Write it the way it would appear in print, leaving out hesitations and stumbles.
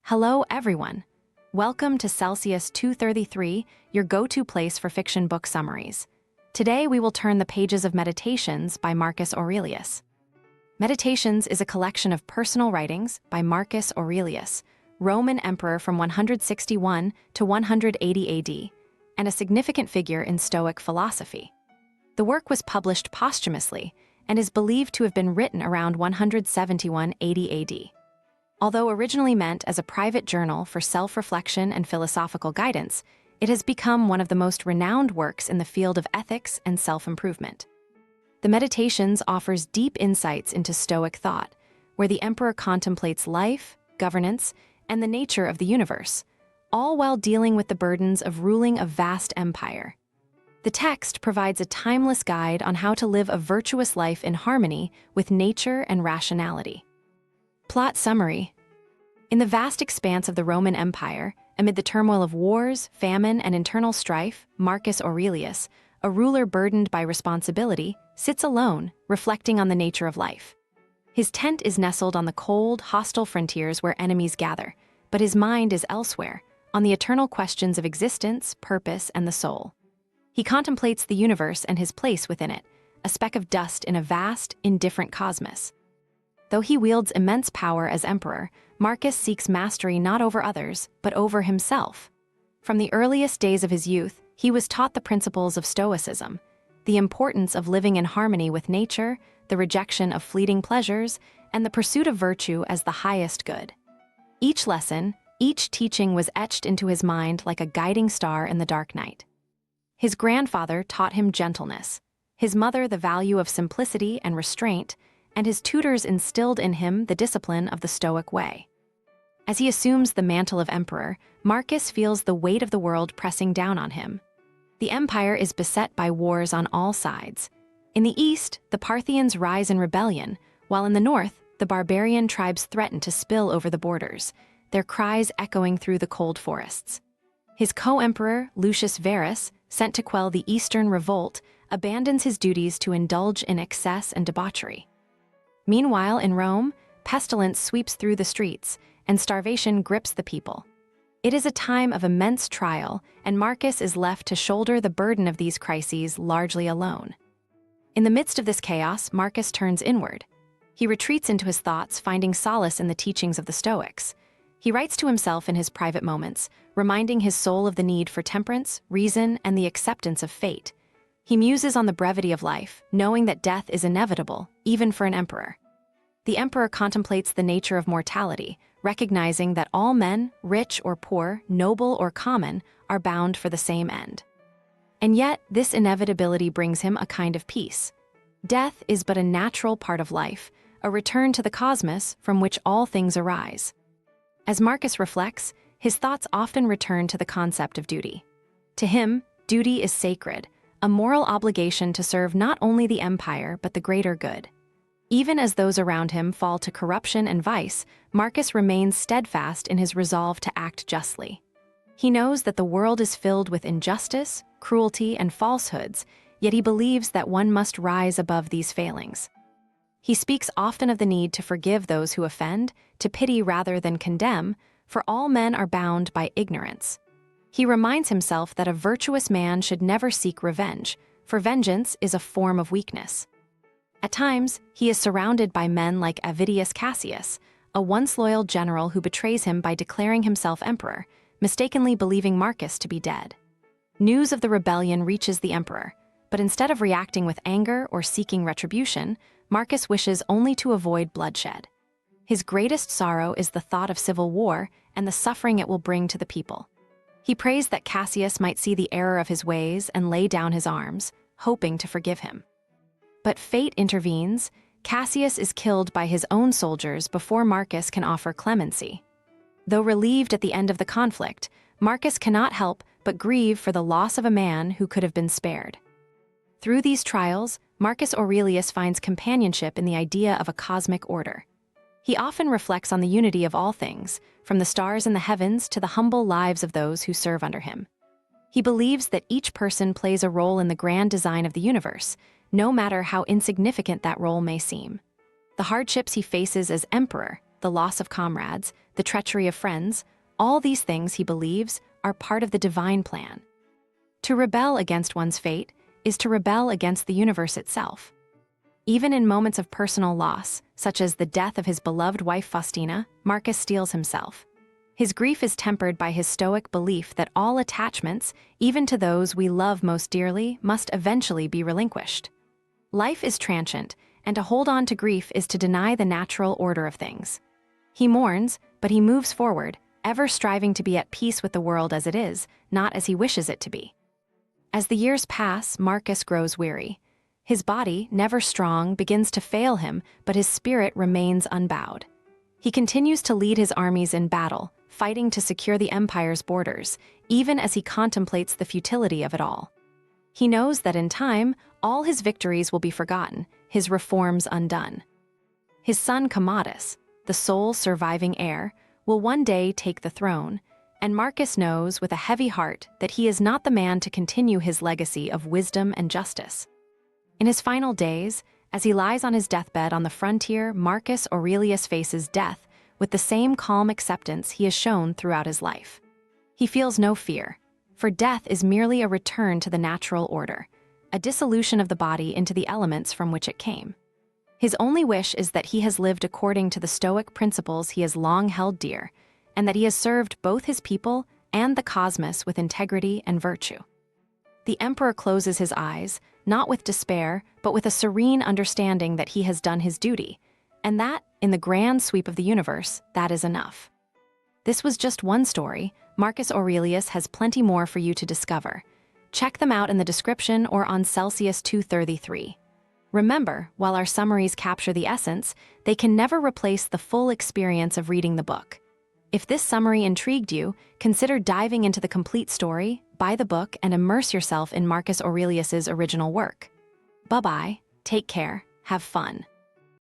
Hello, everyone. Welcome to Celsius 233, your go-to place for fiction book summaries. Today, we will turn the pages of Meditations by Marcus Aurelius. Meditations is a collection of personal writings by Marcus Aurelius, Roman emperor from 161 to 180 AD, and a significant figure in Stoic philosophy. The work was published posthumously and is believed to have been written around 171 AD. Although originally meant as a private journal for self-reflection and philosophical guidance, it has become one of the most renowned works in the field of ethics and self-improvement. The Meditations offers deep insights into Stoic thought, where the emperor contemplates life, governance, and the nature of the universe, all while dealing with the burdens of ruling a vast empire. The text provides a timeless guide on how to live a virtuous life in harmony with nature and rationality. Plot summary. In the vast expanse of the Roman Empire, amid the turmoil of wars, famine, and internal strife, Marcus Aurelius, a ruler burdened by responsibility, sits alone, reflecting on the nature of life. His tent is nestled on the cold, hostile frontiers where enemies gather, but his mind is elsewhere, on the eternal questions of existence, purpose, and the soul. He contemplates the universe and his place within it, a speck of dust in a vast, indifferent cosmos. Though he wields immense power as emperor, Marcus seeks mastery not over others, but over himself. From the earliest days of his youth, he was taught the principles of Stoicism, the importance of living in harmony with nature, the rejection of fleeting pleasures, and the pursuit of virtue as the highest good. Each lesson, each teaching was etched into his mind like a guiding star in the dark night. His grandfather taught him gentleness, his mother the value of simplicity and restraint, and his tutors instilled in him the discipline of the Stoic way. As he assumes the mantle of emperor, Marcus feels the weight of the world pressing down on him. The empire is beset by wars on all sides. In the east, the Parthians rise in rebellion, while in the north, the barbarian tribes threaten to spill over the borders, their cries echoing through the cold forests. His co-emperor, Lucius Verus, sent to quell the eastern revolt, abandons his duties to indulge in excess and debauchery. Meanwhile, in Rome, pestilence sweeps through the streets, and starvation grips the people. It is a time of immense trial, and Marcus is left to shoulder the burden of these crises largely alone. In the midst of this chaos, Marcus turns inward. He retreats into his thoughts, finding solace in the teachings of the Stoics. He writes to himself in his private moments, reminding his soul of the need for temperance, reason, and the acceptance of fate. He muses on the brevity of life, knowing that death is inevitable, even for an emperor. The emperor contemplates the nature of mortality, recognizing that all men, rich or poor, noble or common, are bound for the same end. And yet, this inevitability brings him a kind of peace. Death is but a natural part of life, a return to the cosmos from which all things arise. As Marcus reflects, his thoughts often return to the concept of duty. To him, duty is sacred, a moral obligation to serve not only the empire but the greater good. Even as those around him fall to corruption and vice, Marcus remains steadfast in his resolve to act justly. He knows that the world is filled with injustice, cruelty, and falsehoods, yet he believes that one must rise above these failings. He speaks often of the need to forgive those who offend, to pity rather than condemn, for all men are bound by ignorance. He reminds himself that a virtuous man should never seek revenge, for vengeance is a form of weakness. At times, he is surrounded by men like Avidius Cassius, a once loyal general who betrays him by declaring himself emperor, mistakenly believing Marcus to be dead. News of the rebellion reaches the emperor, but instead of reacting with anger or seeking retribution, Marcus wishes only to avoid bloodshed. His greatest sorrow is the thought of civil war and the suffering it will bring to the people. He prays that Cassius might see the error of his ways and lay down his arms, hoping to forgive him. But fate intervenes. Cassius is killed by his own soldiers before Marcus can offer clemency. Though relieved at the end of the conflict, Marcus cannot help but grieve for the loss of a man who could have been spared. Through these trials, Marcus Aurelius finds companionship in the idea of a cosmic order. He often reflects on the unity of all things, from the stars in the heavens to the humble lives of those who serve under him. He believes that each person plays a role in the grand design of the universe, no matter how insignificant that role may seem. The hardships he faces as emperor, the loss of comrades, the treachery of friends, all these things, he believes, are part of the divine plan. To rebel against one's fate is to rebel against the universe itself. Even in moments of personal loss, such as the death of his beloved wife Faustina, Marcus steels himself. His grief is tempered by his Stoic belief that all attachments, even to those we love most dearly, must eventually be relinquished. Life is transient, and to hold on to grief is to deny the natural order of things. He mourns, but he moves forward, ever striving to be at peace with the world as it is, not as he wishes it to be. As the years pass, Marcus grows weary. His body, never strong, begins to fail him, but his spirit remains unbowed. He continues to lead his armies in battle, fighting to secure the empire's borders, even as he contemplates the futility of it all. He knows that in time, all his victories will be forgotten, his reforms undone. His son Commodus, the sole surviving heir, will one day take the throne, and Marcus knows with a heavy heart that he is not the man to continue his legacy of wisdom and justice. In his final days, as he lies on his deathbed on the frontier, Marcus Aurelius faces death with the same calm acceptance he has shown throughout his life. He feels no fear, for death is merely a return to the natural order, a dissolution of the body into the elements from which it came. His only wish is that he has lived according to the Stoic principles he has long held dear, and that he has served both his people and the cosmos with integrity and virtue. The emperor closes his eyes, not with despair, but with a serene understanding that he has done his duty, and that, in the grand sweep of the universe, that is enough. This was just one story. Marcus Aurelius has plenty more for you to discover. Check them out in the description or on Celsius 233. Remember, while our summaries capture the essence, they can never replace the full experience of reading the book. If this summary intrigued you, consider diving into the complete story, buy the book, and immerse yourself in Marcus Aurelius's original work. Bye-bye, take care, have fun.